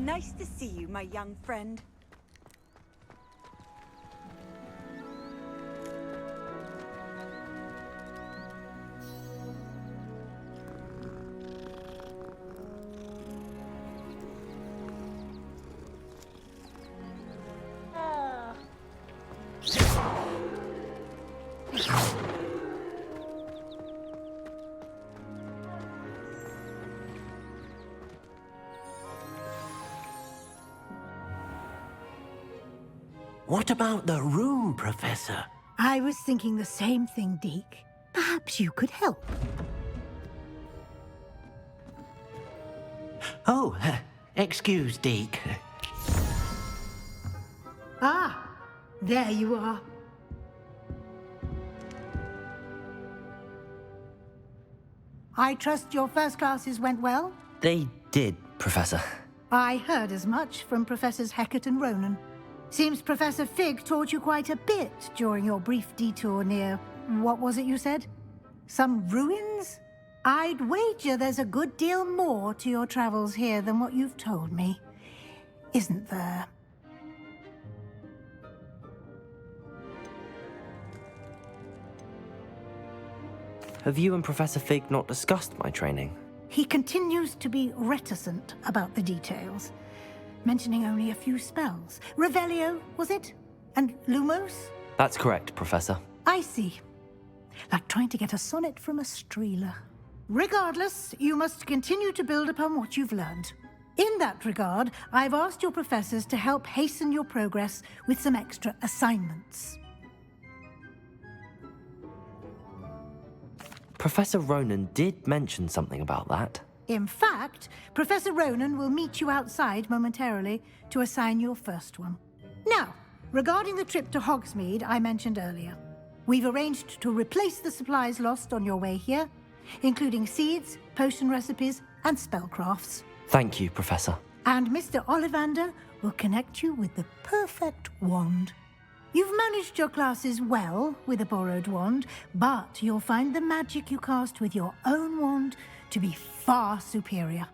Nice to see you, my young friend. What about the room, Professor? I was thinking the same thing, Deke. Perhaps you could help. Oh, excuse, Deke. Ah, there you are. I trust your first classes went well? They did, Professor. I heard as much from Professors Hecat and Ronan. Seems Professor Fig taught you quite a bit during your brief detour near... what was it you said? Some ruins? I'd wager there's a good deal more to your travels here than what you've told me. Isn't there? Have you and Professor Fig not discussed my training? He continues to be reticent about the details, mentioning only a few spells. Revelio, was it? And Lumos? That's correct, Professor. I see. Like trying to get a sonnet from a streeler. Regardless, you must continue to build upon what you've learned. In that regard, I've asked your professors to help hasten your progress with some extra assignments. Professor Ronan did mention something about that. In fact, Professor Ronan will meet you outside momentarily to assign your first one. Now, regarding the trip to Hogsmeade I mentioned earlier, we've arranged to replace the supplies lost on your way here, including seeds, potion recipes, and spellcrafts. Thank you, Professor. And Mr. Ollivander will connect you with the perfect wand. You've managed your classes well with a borrowed wand, but you'll find the magic you cast with your own wand to be far superior.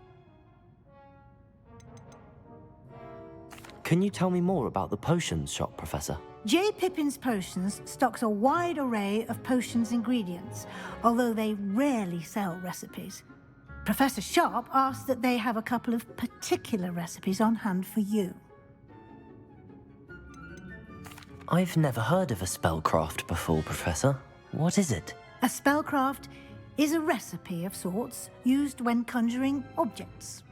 Can you tell me more about the potions shop, Professor? J. Pippin's Potions stocks a wide array of potions ingredients, although they rarely sell recipes. Professor Sharp asked that they have a couple of particular recipes on hand for you. I've never heard of a spellcraft before, Professor. What is it? A spellcraft is a recipe of sorts used when conjuring objects.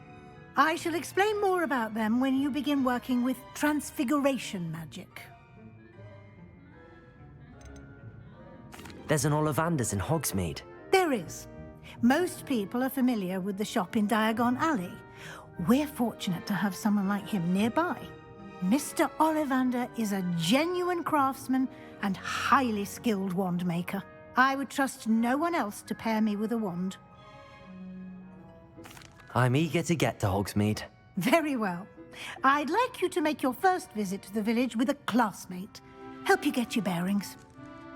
I shall explain more about them when you begin working with transfiguration magic. There's an Ollivander's in Hogsmeade. There is. Most people are familiar with the shop in Diagon Alley. We're fortunate to have someone like him nearby. Mr. Ollivander is a genuine craftsman and highly skilled wand maker. I would trust no one else to pair me with a wand. I'm eager to get to Hogsmeade. Very well. I'd like you to make your first visit to the village with a classmate. Help you get your bearings.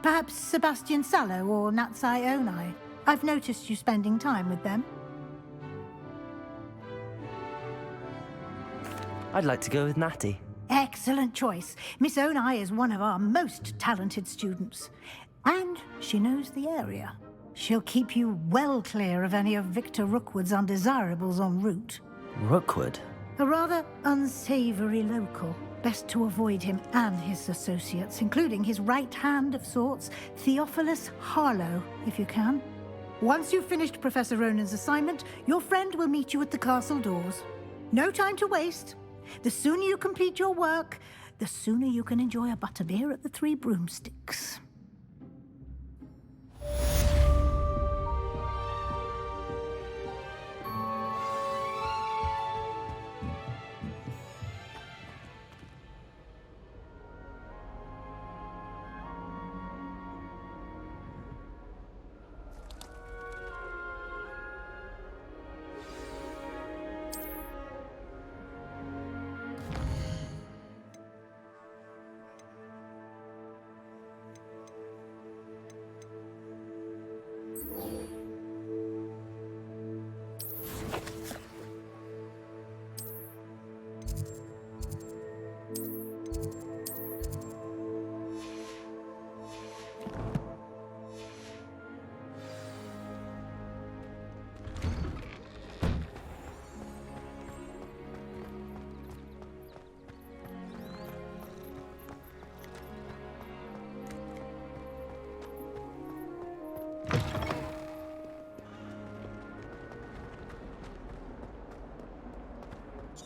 Perhaps Sebastian Sallow or Natsai Onai. I've noticed you spending time with them. I'd like to go with Natty. Excellent choice. Miss Onai is one of our most talented students. And she knows the area. She'll keep you well clear of any of Victor Rookwood's undesirables en route. Rookwood? A rather unsavory local. Best to avoid him and his associates, including his right hand of sorts, Theophilus Harlow, if you can. Once you've finished Professor Ronan's assignment, your friend will meet you at the castle doors. No time to waste. The sooner you complete your work, the sooner you can enjoy a butterbeer at the Three Broomsticks.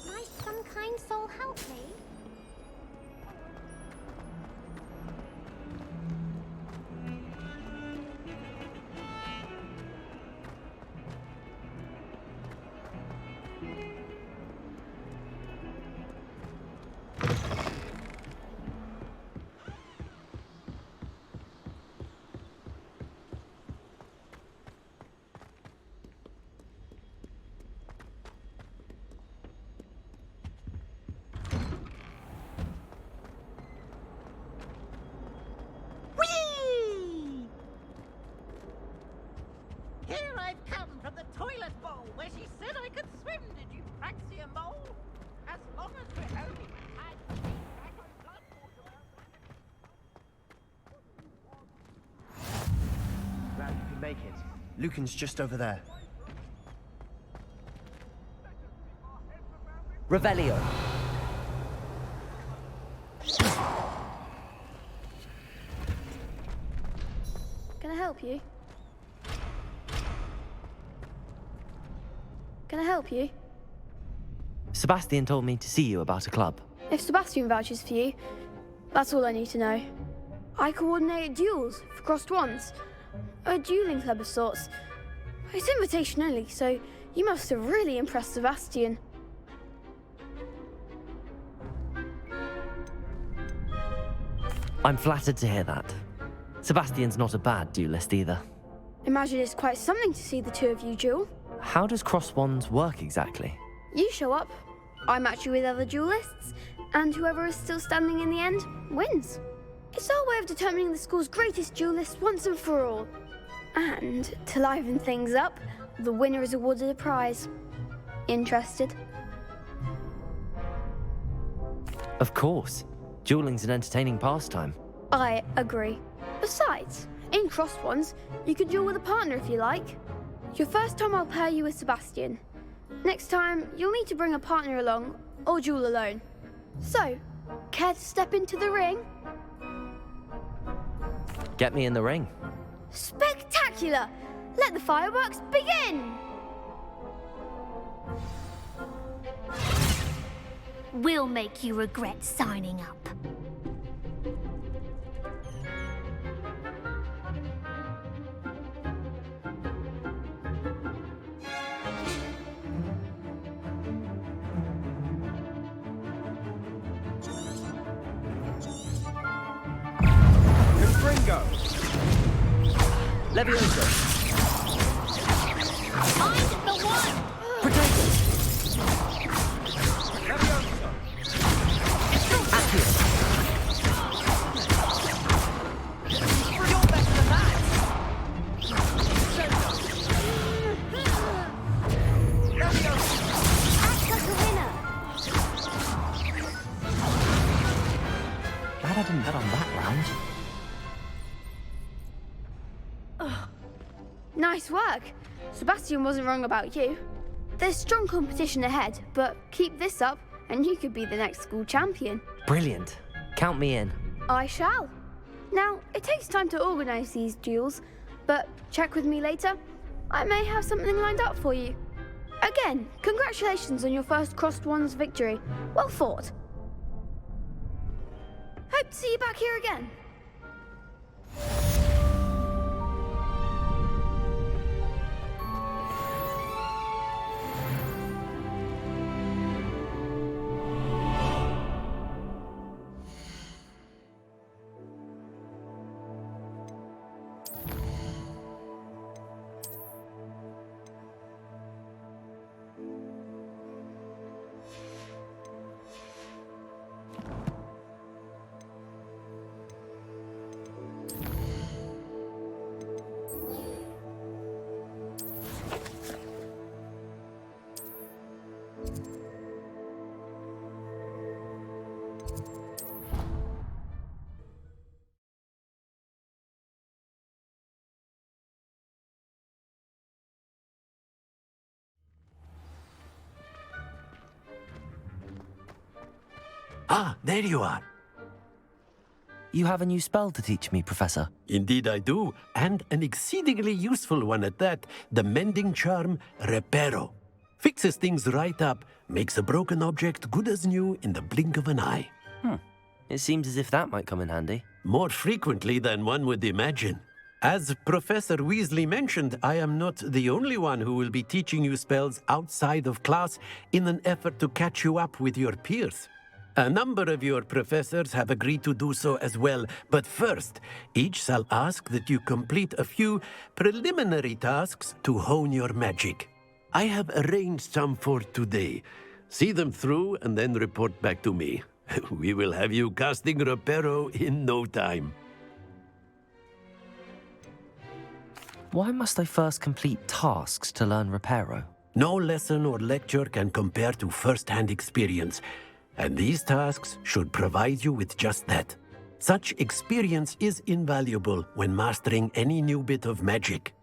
Might some kind soul help me? Whee! Here I've come from the toilet bowl where she said I could swim, did you Praxia mole? As long as we're only had back on blood water. Glad you can make it. Lucan's just over there. Revelio. Can I help you? Can I help you? Sebastian told me to see you about a club. If Sebastian vouches for you, that's all I need to know. I coordinate duels for crossed wands. A dueling club of sorts. It's invitation only, so you must have really impressed Sebastian. I'm flattered to hear that. Sebastian's not a bad duelist either. Imagine it's quite something to see the two of you duel. How does cross wands work exactly? You show up, I match you with other duelists, and whoever is still standing in the end wins. It's our way of determining the school's greatest duelist once and for all. And to liven things up, the winner is awarded a prize. Interested? Of course. Dueling's an entertaining pastime. I agree. Besides, in crossed ones, you can duel with a partner if you like. Your first time I'll pair you with Sebastian. Next time, you'll need to bring a partner along, or duel alone. So, care to step into the ring? Get me in the ring. Spectacular! Let the fireworks begin! We'll make you regret signing up. Confringo! Levioso. I'm the one! Potato. Levioso! Accio. You're better than that! Act the winner! Glad I didn't bet on that round. Nice work. Sebastian wasn't wrong about you. There's strong competition ahead, but keep this up and you could be the next school champion. Brilliant. Count me in. I shall. Now, it takes time to organise these duels, but check with me later. I may have something lined up for you. Again, congratulations on your first crossed wands victory. Well fought. Hope to see you back here again. Ah, there you are. You have a new spell to teach me, Professor. Indeed I do, and an exceedingly useful one at that. The mending charm, Reparo. Fixes things right up, makes a broken object good as new in the blink of an eye. It seems as if that might come in handy. More frequently than one would imagine. As Professor Weasley mentioned, I am not the only one who will be teaching you spells outside of class in an effort to catch you up with your peers. A number of your professors have agreed to do so as well, but first, each shall ask that you complete a few preliminary tasks to hone your magic. I have arranged some for today. See them through and then report back to me. We will have you casting Reparo in no time. Why must I first complete tasks to learn Reparo? No lesson or lecture can compare to first-hand experience, and these tasks should provide you with just that. Such experience is invaluable when mastering any new bit of magic.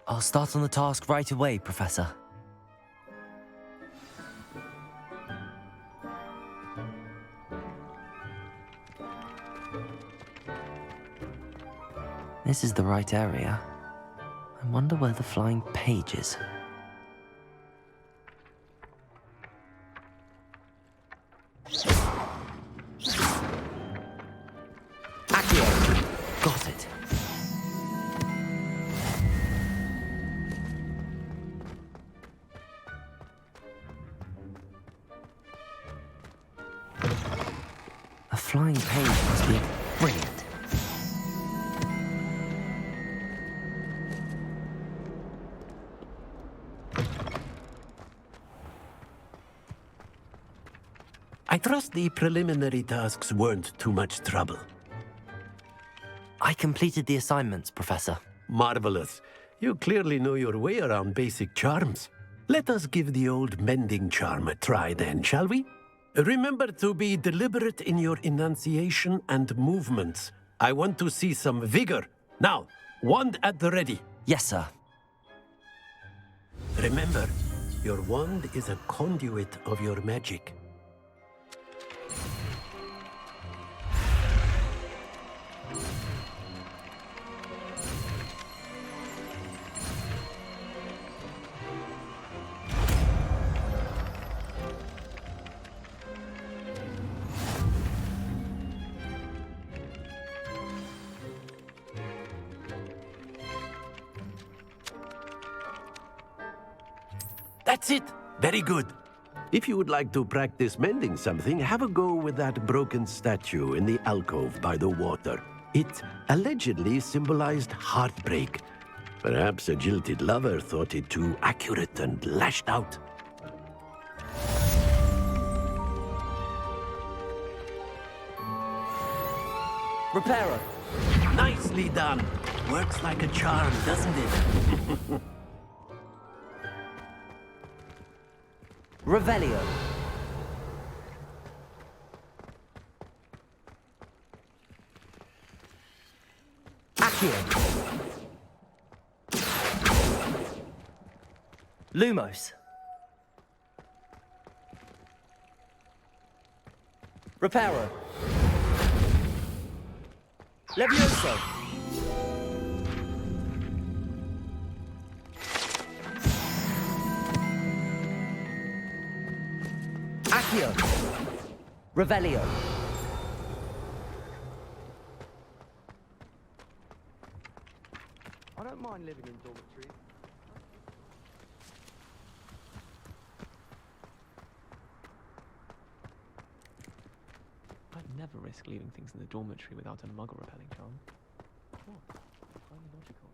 I'll start on the task right away, Professor. This is the right area. I wonder where the flying page is. Accio! Got it. A flying page must be brilliant. I trust the preliminary tasks weren't too much trouble. I completed the assignments, Professor. Marvelous. You clearly know your way around basic charms. Let us give the old mending charm a try then, shall we? Remember to be deliberate in your enunciation and movements. I want to see some vigor. Now, wand at the ready. Yes, sir. Remember, your wand is a conduit of your magic. That's it. Very good. If you would like to practice mending something, have a go with that broken statue in the alcove by the water. It allegedly symbolized heartbreak. Perhaps a jilted lover thought it too accurate and lashed out. Reparo! Nicely done. Works like a charm, doesn't it? Revelio. Accio. Lumos. Reparo. Levioso. Accio. Revelio. I don't mind living in dormitories. I'd never risk leaving things in the dormitory without a muggle repelling charm. What? Highly logical.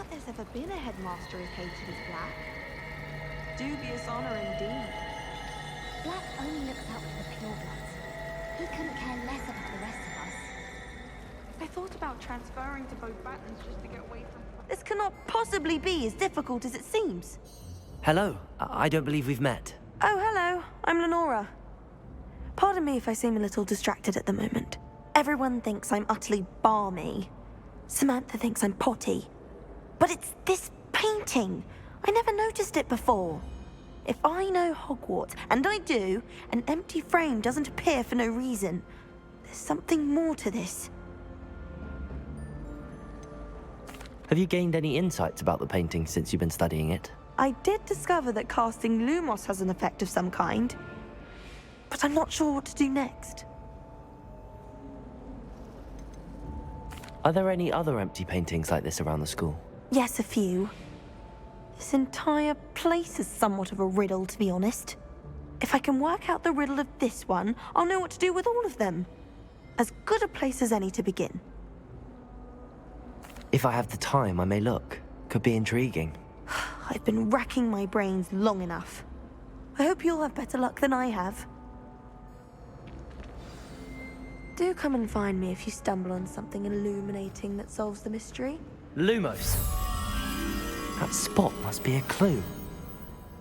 that there's ever been a headmaster as hated as Black. Dubious honor indeed. Black only looks out for the purebloods. He couldn't care less about the rest of us. I thought about transferring to both battens just to get away from... This cannot possibly be as difficult as it seems. Hello. I don't believe we've met. Oh, hello. I'm Lenora. Pardon me if I seem a little distracted at the moment. Everyone thinks I'm utterly balmy. Samantha thinks I'm potty. But it's this painting. I never noticed it before. If I know Hogwarts, and I do, an empty frame doesn't appear for no reason. There's something more to this. Have you gained any insights about the painting since you've been studying it? I did discover that casting Lumos has an effect of some kind, but I'm not sure what to do next. Are there any other empty paintings like this around the school? Yes, a few. This entire place is somewhat of a riddle, to be honest. If I can work out the riddle of this one, I'll know what to do with all of them. As good a place as any to begin. If I have the time, I may look. Could be intriguing. I've been racking my brains long enough. I hope you'll have better luck than I have. Do come and find me if you stumble on something illuminating that solves the mystery. Lumos. That spot must be a clue.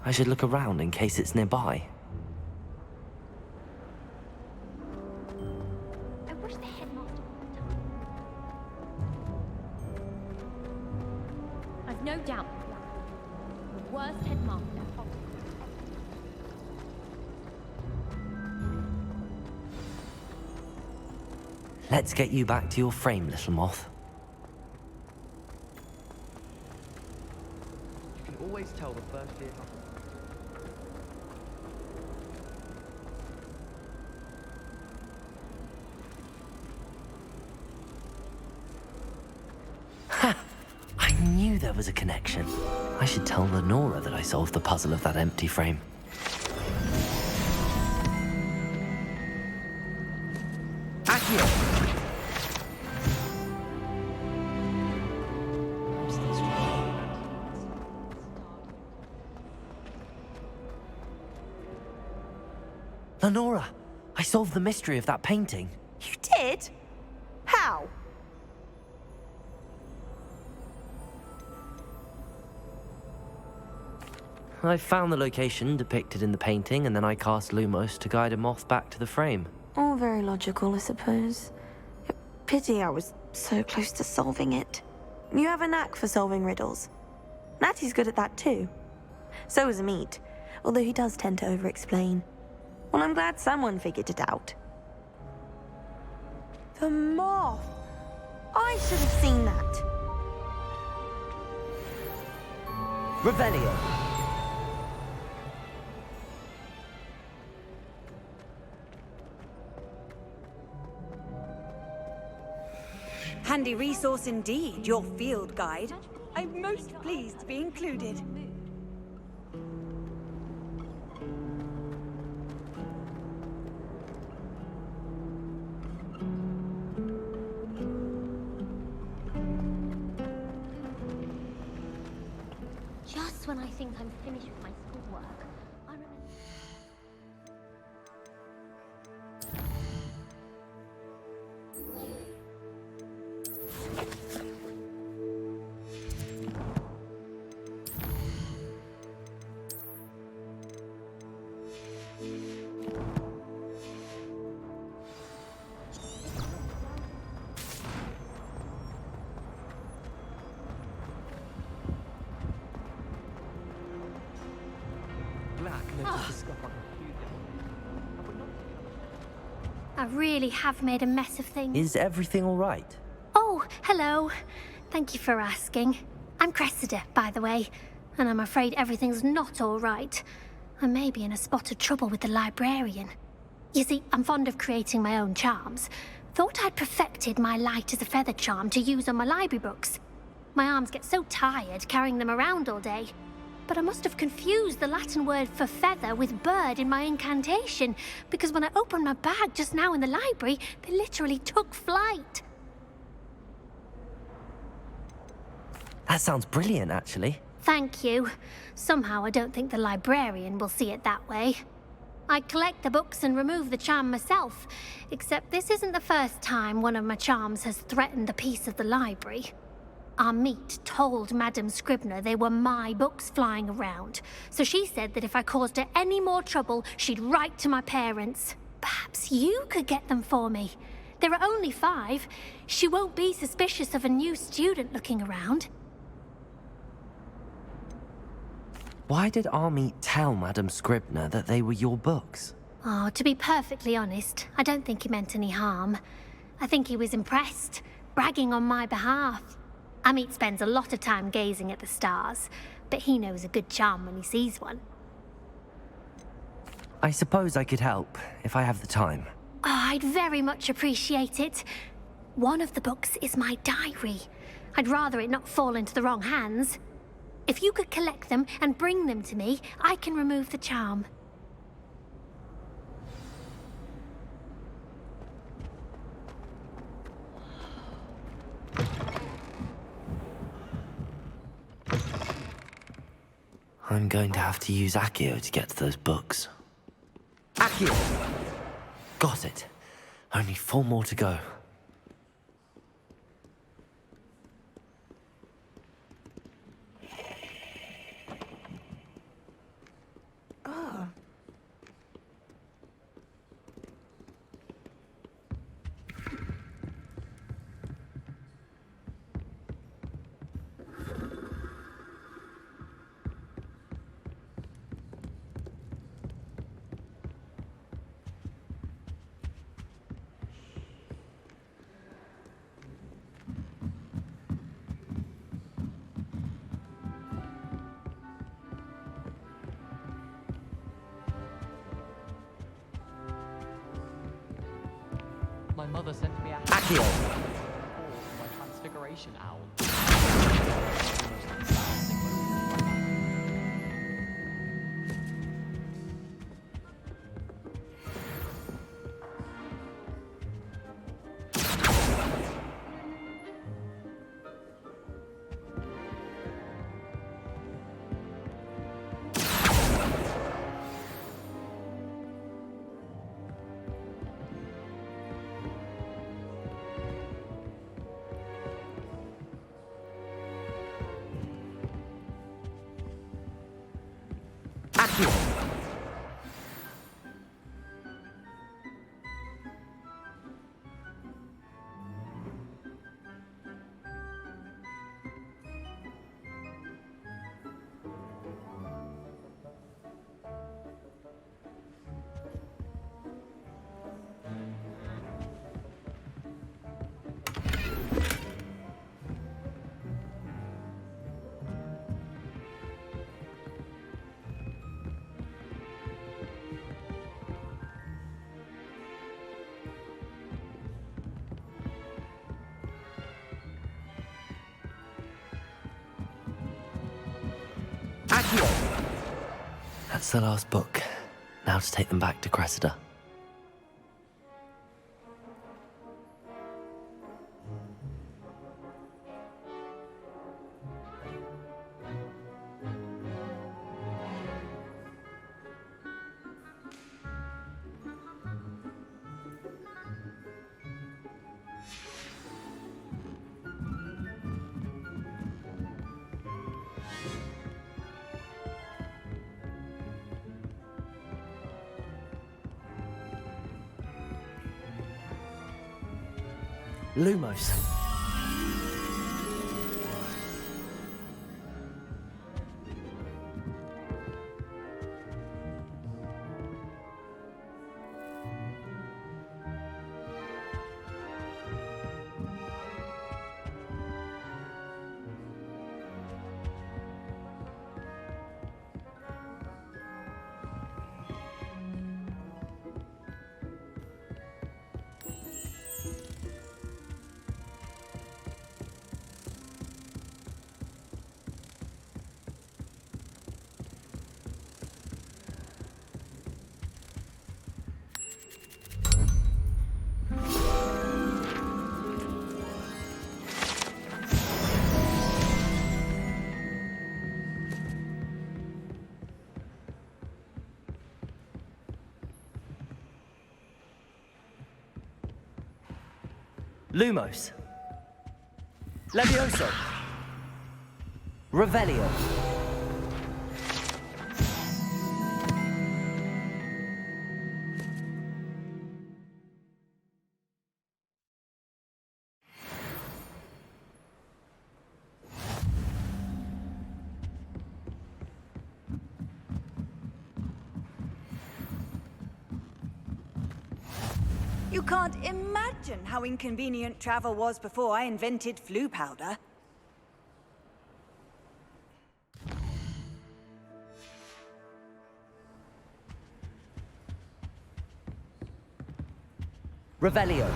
I should look around in case it's nearby. I wish the headmaster would. I've no doubt the worst headmaster. Let's get you back to your frame, little moth. You can always tell the first year couple. Ha! I knew there was a connection. I should tell Lenora that I solved the puzzle of that empty frame. Accio! Lenora, I solved the mystery of that painting. You did? How? I found the location depicted in the painting, and then I cast Lumos to guide a moth back to the frame. All very logical, I suppose. Pity I was so close to solving it. You have a knack for solving riddles. Natty's good at that too. So is Amit, although he does tend to over-explain. Well, I'm glad someone figured it out. The moth! I should have seen that. Revelio! Handy resource indeed, your field guide. I'm most pleased to be included. Just when I think I'm finished with my schoolwork, I remember... I really have made a mess of things. Is everything all right? Oh, hello. Thank you for asking. I'm Cressida, by the way, and I'm afraid everything's not all right. I may be in a spot of trouble with the librarian. You see, I'm fond of creating my own charms. Thought I'd perfected my light as a feather charm to use on my library books. My arms get so tired carrying them around all day. But I must have confused the Latin word for feather with bird in my incantation, because when I opened my bag just now in the library, they literally took flight. That sounds brilliant, actually. Thank you. Somehow I don't think the librarian will see it that way. I collect the books and remove the charm myself, except this isn't the first time one of my charms has threatened the peace of the library. Our meet told Madame Scribner they were my books flying around, so she said that if I caused her any more trouble, she'd write to my parents. Perhaps you could get them for me. There are only 5. She won't be suspicious of a new student looking around. Why did Army tell Madame Scribner that they were your books? Oh, to be perfectly honest, I don't think he meant any harm. I think he was impressed, bragging on my behalf. Amit spends a lot of time gazing at the stars, but he knows a good charm when he sees one. I suppose I could help, if I have the time. Oh, I'd very much appreciate it. One of the books is my diary. I'd rather it not fall into the wrong hands. If you could collect them and bring them to me, I can remove the charm. I'm going to have to use Accio to get to those books. Accio! Got it. Only 4 more to go. My mother sent me a Accio! for my transfiguration owl. That's the last book. Now to take them back to Cressida. Lumos. Lumos. Levioso. Revelio. You can't imagine how inconvenient travel was before I invented flu powder. Revelio.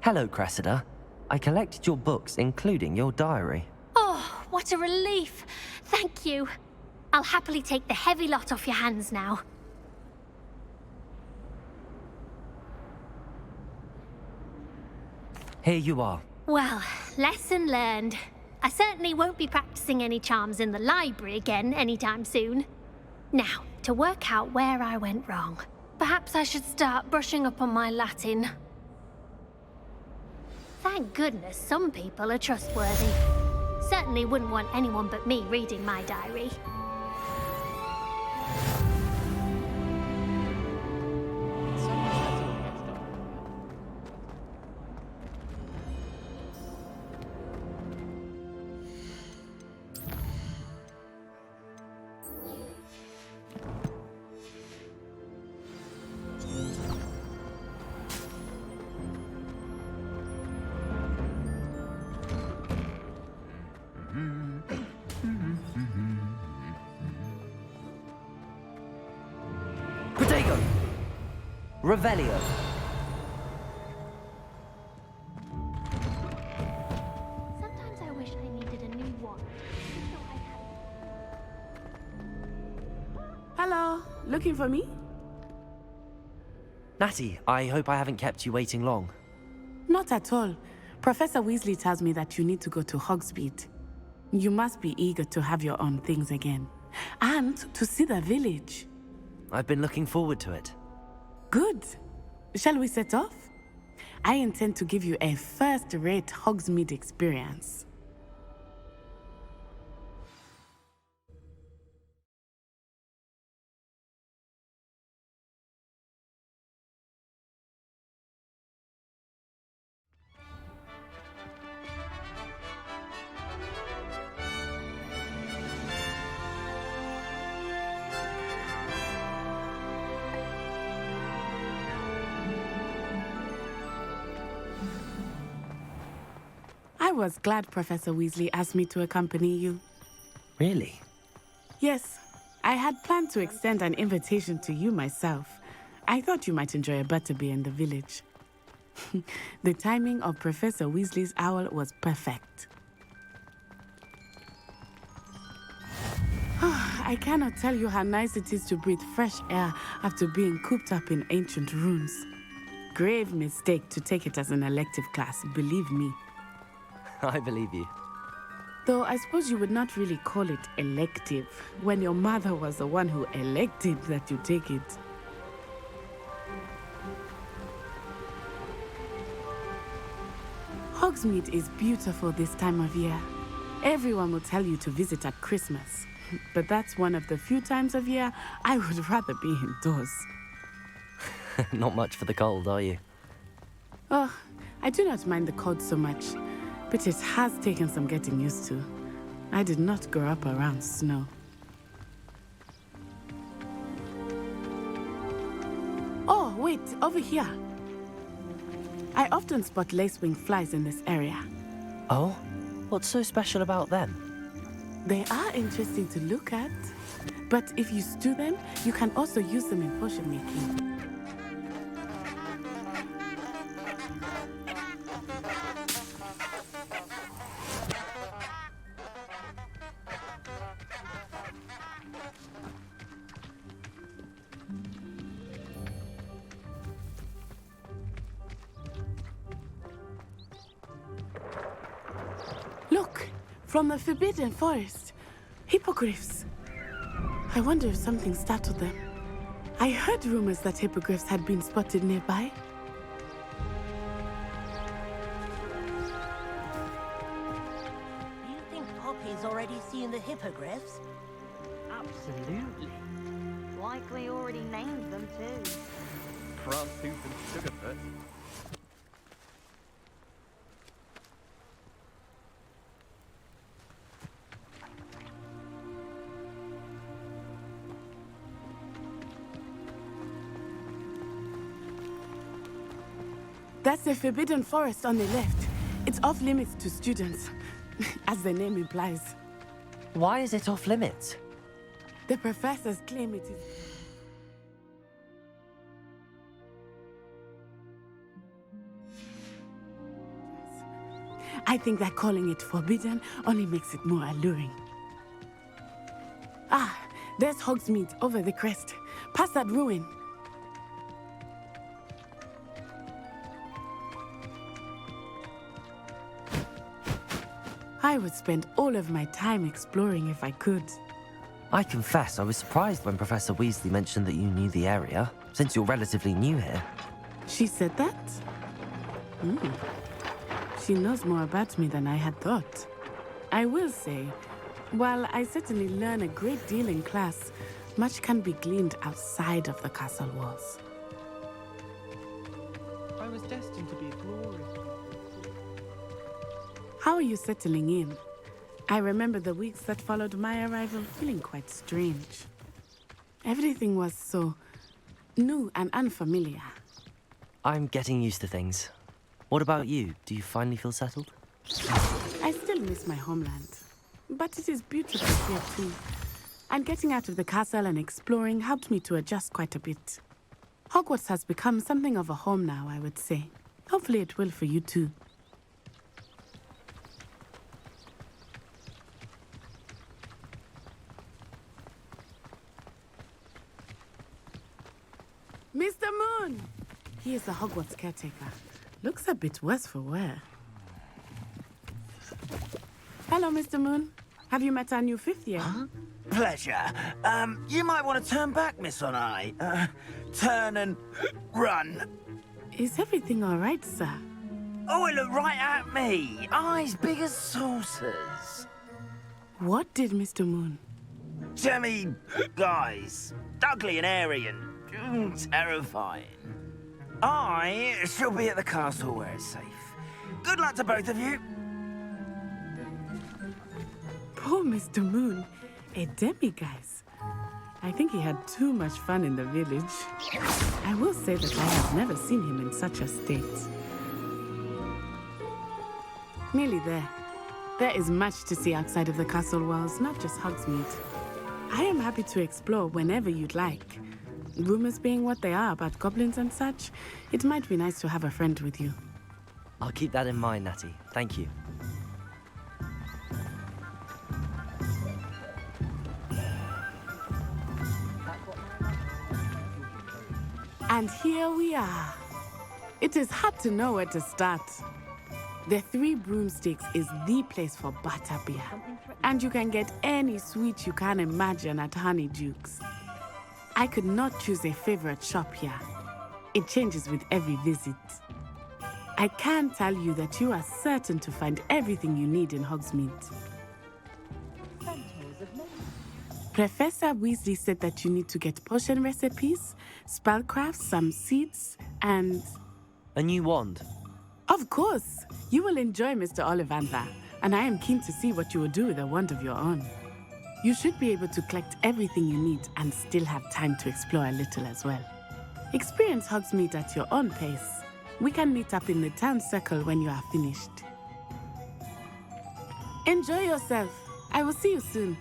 Hello, Cressida. I collected your books, including your diary. Oh, what a relief. Thank you. I'll happily take the heavy lot off your hands now. Here you are. Well, lesson learned. I certainly won't be practicing any charms in the library again anytime soon. Now, to work out where I went wrong. Perhaps I should start brushing up on my Latin. Thank goodness some people are trustworthy. Certainly wouldn't want anyone but me reading my diary. Protego. Revelio. Sometimes I wish I needed a new one. So I had... Hello, looking for me? Natty, I hope I haven't kept you waiting long. Not at all. Professor Weasley tells me that you need to go to Hogsmeade. You must be eager to have your own things again. And to see the village. I've been looking forward to it. Good. Shall we set off? I intend to give you a first-rate Hogsmeade experience. I was glad Professor Weasley asked me to accompany you. Really? Yes, I had planned to extend an invitation to you myself. I thought you might enjoy a butterbeer in the village. The timing of Professor Weasley's owl was perfect. I cannot tell you how nice it is to breathe fresh air after being cooped up in ancient ruins. Grave mistake to take it as an elective class, believe me. I believe you. Though I suppose you would not really call it elective when your mother was the one who elected that you take it. Hogsmeade is beautiful this time of year. Everyone will tell you to visit at Christmas, but that's one of the few times of year I would rather be indoors. Not much for the cold, are you? Oh, I do not mind the cold so much, but it has taken some getting used to. I did not grow up around snow. wait, over here. I often spot lacewing flies in this area. Oh? What's so special about them? They are interesting to look at, but if you stew them, you can also use them in potion making. Look, from the Forbidden Forest. Hippogriffs. I wonder if something startled them. I heard rumors that hippogriffs had been spotted nearby. Do you think Poppy's already seen the hippogriffs? Absolutely. Likely already named them too. Prawn Tooth and Sugarfoot. That's the Forbidden Forest on the left. It's off limits to students, as the name implies. Why is it off limits? The professors claim it is. I think that calling it forbidden only makes it more alluring. Ah, there's Hogsmeade over the crest. Past that ruin. I would spend all of my time exploring if I could. I confess I was surprised when Professor Weasley mentioned that you knew the area, since you're relatively new here. She said that? She knows more about me than I had thought. I will say, while I certainly learn a great deal in class, much can be gleaned outside of the castle walls. I was destined to be glorious. How are you settling in? I remember the weeks that followed my arrival feeling quite strange. Everything was so new and unfamiliar. I'm getting used to things. What about you? Do you finally feel settled? I still miss my homeland, but it is beautiful here too. And getting out of the castle and exploring helped me to adjust quite a bit. Hogwarts has become something of a home now, I would say. Hopefully it will for you too. Mr. Moon! He is the Hogwarts caretaker. Looks a bit worse for wear. Hello, Mr. Moon. Have you met our new fifth year? Huh? Pleasure. You might want to turn back, Miss On-Eye. Turn and run. Is everything all right, sir? Oh, it looked right at me. Eyes big as saucers. What did Mr. Moon? Jemmy guys. Ugly and airy and terrifying. I shall be at the castle where it's safe. Good luck to both of you. Poor Mr. Moon. A demiguise. I think he had too much fun in the village. I will say that I have never seen him in such a state. Nearly there. There is much to see outside of the castle walls, not just Hogsmeade. I am happy to explore whenever you'd like. Rumors being what they are about goblins and such, it might be nice to have a friend with you. I'll keep that in mind, Natty. Thank you. And here we are. It is hard to know where to start. The Three Broomsticks is the place for butterbeer. And you can get any sweet you can imagine at Honeyduke's. I could not choose a favorite shop here. It changes with every visit. I can tell you that you are certain to find everything you need in Hogsmeade. Professor Weasley said that you need to get potion recipes, spellcrafts, some seeds, and... a new wand. Of course! You will enjoy Mr. Ollivander, and I am keen to see what you will do with a wand of your own. You should be able to collect everything you need and still have time to explore a little as well. Experience Hogsmeade at your own pace. We can meet up in the town circle when you are finished. Enjoy yourself. I will see you soon.